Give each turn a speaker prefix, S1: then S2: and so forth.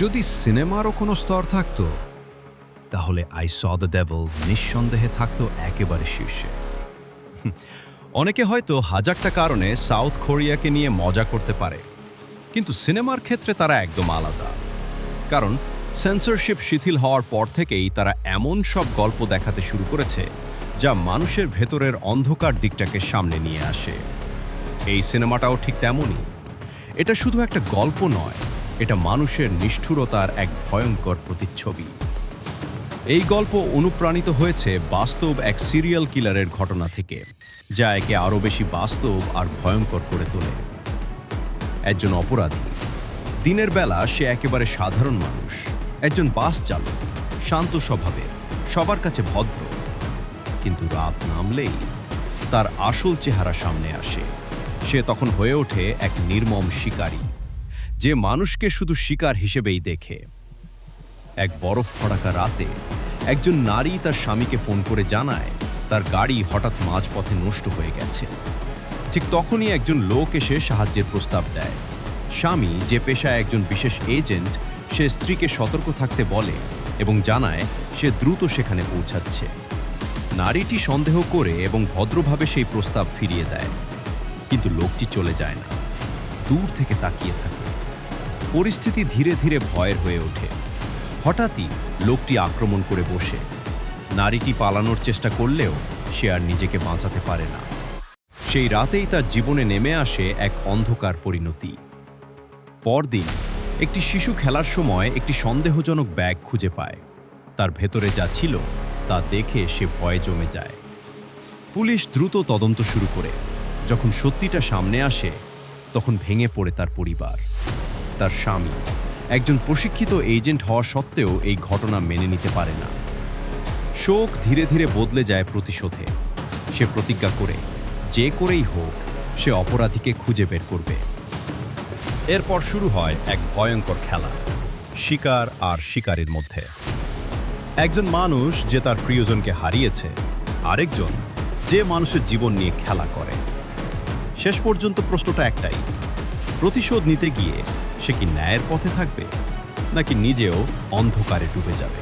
S1: যদি সিনেমারও কোনো স্তর থাকতো, তাহলে আই স দ্য ডেভিল নিঃসন্দেহে থাকতো একেবারে শীর্ষে। অনেকে হয়তো হাজারটা কারণে সাউথ কোরিয়াকে নিয়ে মজা করতে পারে, কিন্তু সিনেমার ক্ষেত্রে তারা একদম আলাদা। কারণ সেন্সরশিপ শিথিল হওয়ার পর থেকেই তারা এমন সব গল্প দেখাতে শুরু করেছে যা মানুষের ভেতরের অন্ধকার দিকটাকে সামনে নিয়ে আসে। এই সিনেমাটাও ঠিক তেমনই। এটা শুধু একটা গল্প নয়, এটা মানুষের নিষ্ঠুরতার এক ভয়ঙ্কর প্রতিচ্ছবি। এই গল্প অনুপ্রাণিত হয়েছে বাস্তব এক সিরিয়াল কিলারের ঘটনা থেকে, যা একে আরও বেশি বাস্তব আর ভয়ঙ্কর করে তোলে। একজন অপরাধী, দিনের বেলা সে একেবারে সাধারণ মানুষ, একজন বাস চালক, শান্ত স্বভাবের, সবার কাছে ভদ্র। কিন্তু রাত নামলেই তার আসল চেহারা সামনে আসে। সে তখন হয়ে ওঠে এক নির্মম শিকারী, যে মানুষকে শুধু শিকার হিসেবেই দেখে। এক বরফ ফড়াকা রাতে একজন নারী তার স্বামীকে ফোন করে জানায় তার গাড়ি হঠাৎ মাঝপথে নষ্ট হয়ে গেছে। ঠিক তখনই একজন লোক এসে সাহায্যের প্রস্তাব দেয়। স্বামী, যে পেশায় একজন বিশেষ এজেন্ট, সে স্ত্রীকে সতর্ক থাকতে বলে এবং জানায় সে দ্রুত সেখানে পৌঁছাচ্ছে। নারীটি সন্দেহ করে এবং ভদ্রভাবে সেই প্রস্তাব ফিরিয়ে দেয়, কিন্তু লোকটি চলে যায় না, দূর থেকে তাকিয়ে থাকে। পরিস্থিতি ধীরে ধীরে ভয়ের হয়ে ওঠে। হঠাৎই লোকটি আক্রমণ করে বসে। নারীটি পালানোর চেষ্টা করলেও সে আর নিজেকে বাঁচাতে পারে না। সেই রাতেই তার জীবনে নেমে আসে এক অন্ধকার পরিণতি। পরদিন একটি শিশু খেলার সময় একটি সন্দেহজনক ব্যাগ খুঁজে পায়। তার ভেতরে যা ছিল তা দেখে সে ভয়ে জমে যায়। পুলিশ দ্রুত তদন্ত শুরু করে। যখন সত্যিটা সামনে আসে, তখন ভেঙে পড়ে তার পরিবার। তার স্বামী, একজন প্রশিক্ষিত এজেন্ট হওয়া সত্ত্বেও, এই ঘটনা মেনে নিতে পারে না। শোক ধীরে ধীরে বদলে যায় প্রতিশোধে। সে প্রতিজ্ঞা করে, যে করেই হোক সে অপরাধীকে খুঁজে বের করবে। এরপর শুরু হয় এক ভয়ঙ্কর খেলা, শিকার আর শিকারীর মধ্যে। একজন মানুষ যে তার প্রিয়জনকে হারিয়েছে, আরেকজন যে মানুষের জীবন নিয়ে খেলা করে। শেষ পর্যন্ত প্রশ্নটা একটাই, প্রতিশোধ নিতে গিয়ে সে কি ন্যায়ের পথে থাকবে, নাকি নিজেও অন্ধকারে ডুবে যাবে?